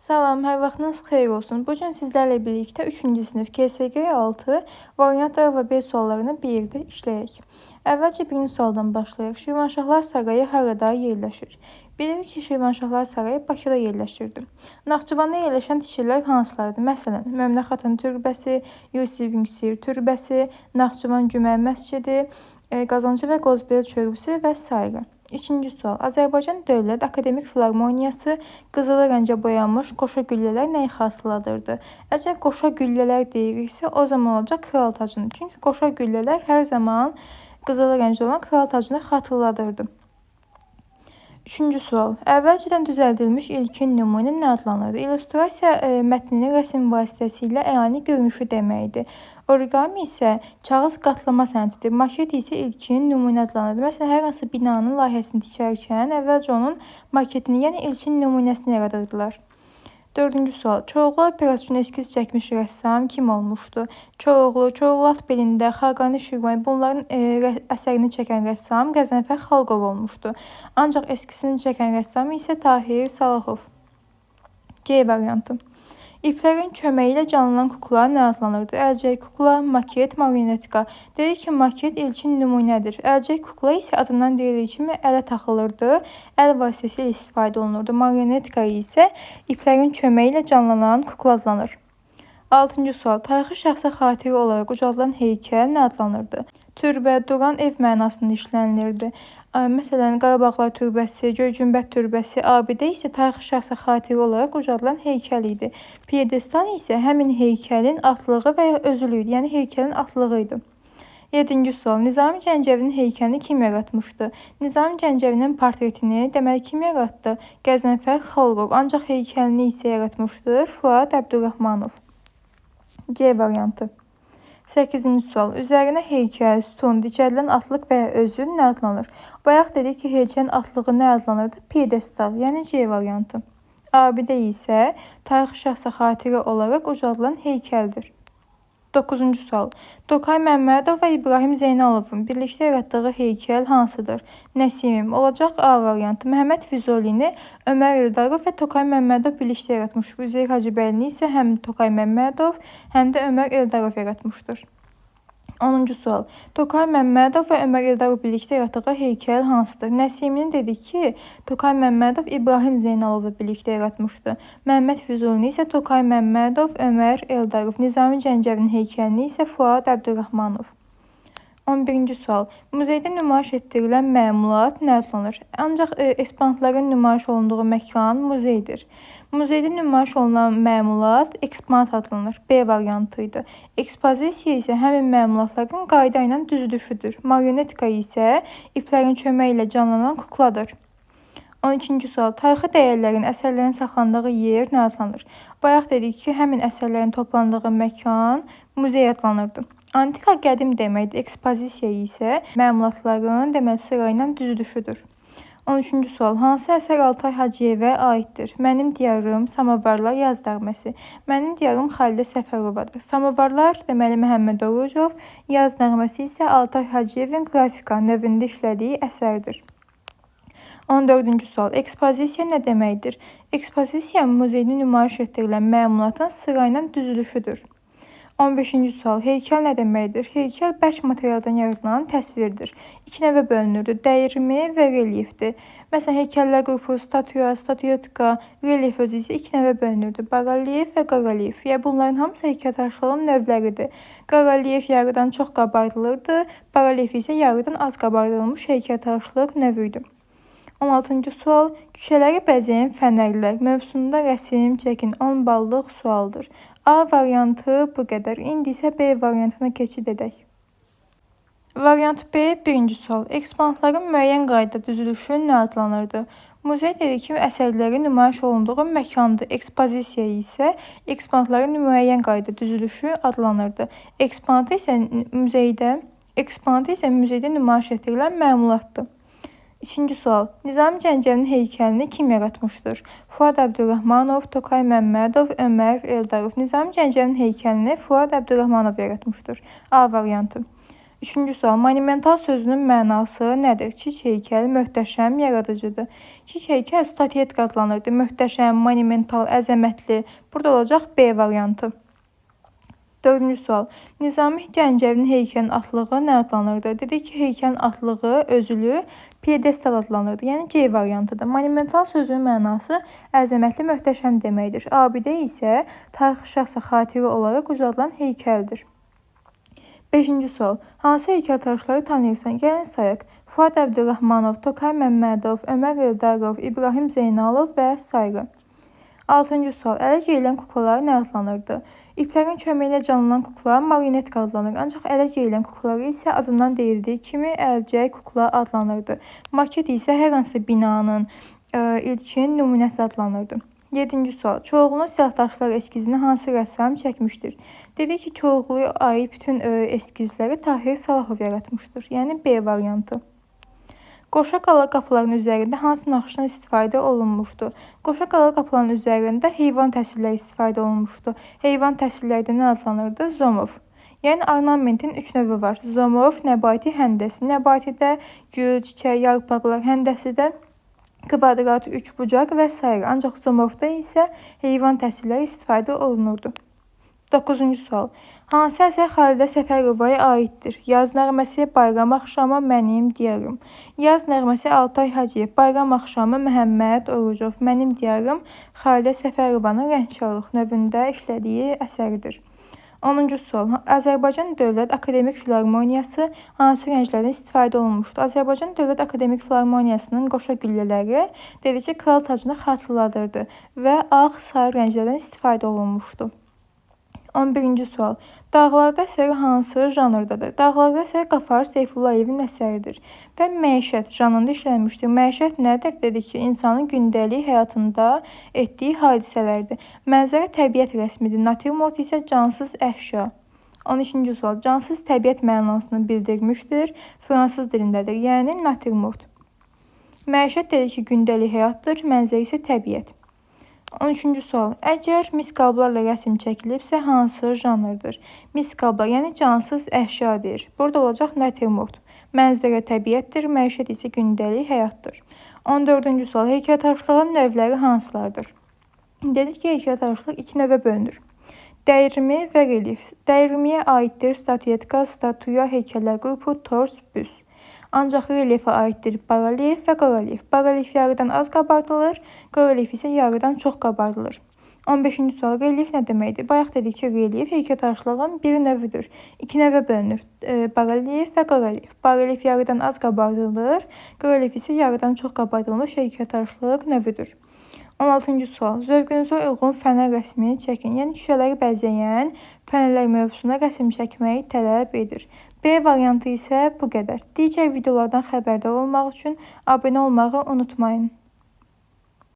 Salam, hər vaxtınız xeyir olsun. Bu gün sizlərlə birlikdə 3-cü sinif KSG 6 variantlar və B suallarını bir yerdə işləyək. Əvvəlcə birinci sualdan başlayaq. Şirvanşahlar Sarayı harada yerləşir? Bilirik ki, Şirvanşahlar Sarayı Bakıda yerləşirdi. Naxçıvanda yerləşən tikililər hansılardır? Məsələn, Möminə Xatun türbəsi, Yusif Yüksir türbəsi, Naxçıvan Cümə məscidi, Qazancı və Qozbel körpüsü və s. İkinci sual. Azərbaycan Dövlət Akademik Filarmoniyası qızılı rəngə boyanmış qoşa güllələr nəyi xatırladırdı? Əgər qoşa güllələr deyiriksə, o zaman olacaq kral tacını. Çünki qoşa güllələr hər zaman qızılı rəngli olan kral tacını xatırladırdı. Üçüncü sual. Əvvəlcədən düzəldilmiş ilkin nümunə nə adlanırdı? İllüstrasiya mətninin rəsm vasitəsilə əyani görünüşü deməkdir. Origami isə kağız qatlama sənətidir. Maket isə ilkin nümunə adlanırdı. Məsələn, hər hansı binanın layihəsini tikərkən əvvəlcə onun maketini, yəni ilkin nümunəsini yaradırdılar. Dördüncü sual. Koroğlu operası üçün eskiz çəkmiş rəssam kim olmuşdu? Koroğlu at belində, Xaqani Şirvani bunların əsərini çəkən rəssam Qəzənfər Xalqov olmuşdu. Ancaq eskizini çəkən rəssam isə Tahir Salaxov. C variantı. İplərin köməyi ilə canlanan kukla nə adlanırdı? Əlcək kukla, maket, marionetka. Dedik ki, maket ilkin nümunədir. Əlcək kukla isə adından deyildiyi kimi ələ taxılırdı, əl vasitəsilə istifadə olunurdu. Marionetka isə iplərin köməyi ilə canlanan kukla adlanır. 6-cı sual. Tarixi şəxsə xatirə olaraq ucadılan heykəl nə adlanırdı? Türbə, duran ev mənasında işlənilirdi. Məsələn, Qarabağlar türbəsi, Göycümbət türbəsi, abidə isə tarixi şəxsə xatirə olaraq ucadılan heykəl idi. Piedestal isə həmin heykəlin atlığı və ya özülü idi, yəni heykəlin atlığı idi. 7-ci sual. Nizami Gəncəvinin heykəlini kim yaratmışdı? Nizami Gəncəvinin portretini deməli kim yaratdı? Qəzənfər Xalqov. Ancaq heykəlini isə yaratmışdır Fuad Əbdürrəhmanov. C variantı. 8-ci sual. Üzərinə heykəl, sütun, dikələn atlıq və ya özül nə adlanır? Bayaq dedik ki, heykəlin atlığı nə adlanırdı? Piedestal, yəni C variantı. Abidə isə tarixi şəxsə xatirə olaraq ucadılan heykəldir. 9-cu sual. Tokay Məmmədov və İbrahim Zeynalovun birlikdə yaratdığı heykəl hansıdır? Nəsimim olacaq A variantı. Məhəmməd Füzulini Ömər Eldarov və Tokay Məmmədov birlikdə yaratmış. Üzeyir Hacıbəylini isə həm Tokay Məmmədov, həm də Ömər Eldarov yaratmışdır. 10-cu sual. Tokay Məmmədov və Ömər Eldarov birlikdə yaratdığı heykəl hansıdır? Nəsimini dedik ki, Tokay Məmmədov İbrahim Zeynalovla birlikdə yaratmışdı. Məhəmməd Füzulini isə Tokay Məmmədov, Ömər Eldarov. Nizami Gəncəvinin heykəlini isə Fuad Əbdürrəhmanov. 11-ci sual. Muzeydə nümayiş etdirilən məmulat nə adlanır? Ancaq eksponatların nümayiş olunduğu məkan muzeydir. Muzeydə nümayiş olunan məmulat eksponat adlanır. B variantı idi. Ekspozisiya isə həmin məmulatların qayda ilə düzülüşüdür. Marionetka isə iplərin köməyi ilə canlanan kukladır. 12-ci sual. Tarixi dəyərlərin, əsərlərin saxlandığı yer nə adlanır? Bayaq dedik ki, həmin əsərlərin toplandığı məkan muzey adlanırdı. Antika qədim deməkdir. Ekspozisiya isə məmulatların sıra ilə düzülüşüdür. 13-cü sual. Hansı əsər Altay Hacıyevə aiddir? Mənim diyarım, Samovarlar yaz nəğməsi. Mənim diyarım Xalidə Səfərovadır. Samovarlar deməli Məhəmməd Orucov, yaz nəğməsi isə Altay Hacıyevin qrafika növündə işlədiyi əsərdir. 14-cü sual. Ekspozisiya nə deməkdir? Ekspozisiya muzeydə nümayiş etdirilən məmulatın sıra ilə düzülüşüdür. 15-ci sual. Heykəl nə deməkdir? Heykəl bərk materialdan yaradılan təsvirdir. İki növə bölünürdü. Dəyirmi və relyefdir. Məsələn, heykəllər qrupu statuya, statüetka, relyef özü isə iki növə bölünürdü. Barelyef və qarelyef. Yəni bunların hamısı heykəltaraşlığın növləridir. Qarelyef yarıdan çox qabardılırdı. Barelyef isə yarıdan az qabardılmış heykəltaraşlıq növüydü. 16-cı sual. Küçələri bəzəyən fənərlər mövzusunda rəsm çəkin. 10 ballıq sualdır. A variantı bu qədər. İndi isə B variantına keçid edək. Variant B, birinci sual. Eksponatların müəyyən qayda düzülüşü nə adlanırdı? Muzey dedik ki, əsərlərin nümayiş olunduğu məkandır. Ekspozisiya isə eksponatların müəyyən qayda düzülüşü adlanırdı. Eksponat isə muzeydə nümayiş etdirilən məmulatdır. 2-ci sual. Nizami Gəncəvinin heykəlini kim yaratmışdır? Fuad Əbdürrəhmanov, Tokay Məmmədov, Ömər Eldarov. Nizami Gəncəvinin heykəlini Fuad Əbdürrəhmanov yaratmışdır. A variantı. Üçüncü sual. Monumental sözünün mənası nədir? Kiçik heykəl, möhtəşəm, yaradıcıdır. Kiçik heykəl statyetka adlanırdı. Möhtəşəm, monumental, əzəmətli. Burada olacaq B variantı. Dördüncü sual. Nizami Gəncəvinin heykəlinin atlığı nə adlanırdı? Dedik ki, heykəlin atlığı özülü piedestal adlanırdı. Yəni C variantıdır. Monumental sözünün mənası əzəmətli, möhtəşəm deməkdir. Abidə isə tarixi şəxsə xatirə olaraq ucadılan heykəldir. Beşinci sual. Hansı heykəltaraşları tanıyırsan? Gəlin sayaq. Fuad Əbdürrahmanov, Tokay Məmmədov, Ömər Eldarov, İbrahim Zeynalov və s. Altıncı sual. Ələ geyilən kuklalar nə adlanırdı? İplərin köməyi ilə canlanan kuklalar marionetka adlanır. Ancaq ələ geyilən kuklaları isə adından deyildiyi kimi əlcək kukla adlanırdı. Maket isə hər hansı binanın ilkin nümunəsi adlanırdı. 7-ci sual. Koroğlunun silahdaşlar eskizini hansı rəssam çəkmişdir? Dedik ki, Koroğluya aid bütün eskizləri Tahir Salahov yaratmışdır. Yəni B variantı. Qoşa qala qapıların üzərində hansı naxışdan istifadə olunmuşdu? Qoşa qala qapıların üzərində heyvan təsvirləri istifadə olunmuşdu. Heyvan təsvirləri nə adlanırdı? Zomov. Yəni ornamentin 3 növü var. Zomov, nəbati, həndəsi. Nəbatidə gül, çiçək, yarpaqlar, həndəsidə kvadrat, üçbucaq və s. Ancaq zomovda isə heyvan təsvirləri istifadə olunurdu. 9-cu sual. Hansı əsər Xalidə Səfərovaya aiddir? Yaz nəğməsi, Bayram axşamı, Mənim diyarım. Yaz nəğməsi Altay Hacıyev, Bayram axşamı Məhəmməd Orucov, Mənim diyarım Xalidə Səfərovanın Rəngkarlıq növündə işlədiyi əsərdir. 10-cu sual. Azərbaycan Dövlət Akademik Filarmoniyası hansı rənglərdən istifadə olunmuşdur? Azərbaycan Dövlət Akademik Filarmoniyasının qoşa güllələri dedi ki, kral tacını xatırladırdı və ağ, sarı rənglərdən istifadə olunmuşdu. 11-ci sual. Dağlarda əsəri hansı janrdadır? Dağlarda əsəri Qafar Seyfullayevin əsəridir və məişət janrında işlənmişdir. Məişət nədir? Dedik ki, insanın gündəlik həyatında etdiyi hadisələrdir. Mənzərə təbiət rəsmidir. Natürmort isə cansız əşya. 12-ci sual. Cansız təbiət mənasını bildirmişdir. Fransız dilindədir, yəni natürmort. Məişət dedik ki, gündəlik həyatdır, mənzərə isə təbiət. 13-cü sual. Əgər mis qablarla rəsm çəkilibsə, hansı janrdır? Mis qablar, yəni cansız əşyadır. Burada olacaq natürmort. Mənzərə təbiətdir, məişət isə gündəlik həyatdır. 14-cü sual. Heykəltaraşlığın növləri hansılardır? Dedik ki, heykəltaraşlıq 2 növə bölünür. Dəyirmi və relief. Dəyirmiyə aiddir statyetka, statuya, heykəllər qrupu, tors, büst. Ancaq reliefə aiddir barelyef və qorelyef. Barelyef yarıdan az qabardılır, qorelyef isə yarıdan çox qabardılır. 15-ci sual. Relief nə deməkdir? Bayaq dedik ki, relief heykəltaraşlığın bir növüdür. 2 növə bölünür. Barelyef və qorelyef. Barelyef yarıdan az qabardılır, qorelyef isə yarıdan çox qabardılmış heykəltaraşlıq növüdür. 16-cı sual. Zövqünüzə uyğun fənər rəsmini çəkin. Yəni şüşələri bəzəyən fənərlər mövzusuna rəsm çəkməyi tələb edir. B variantı isə bu qədər. Digər videolardan xəbərdar olmaq üçün abunə olmağı unutmayın.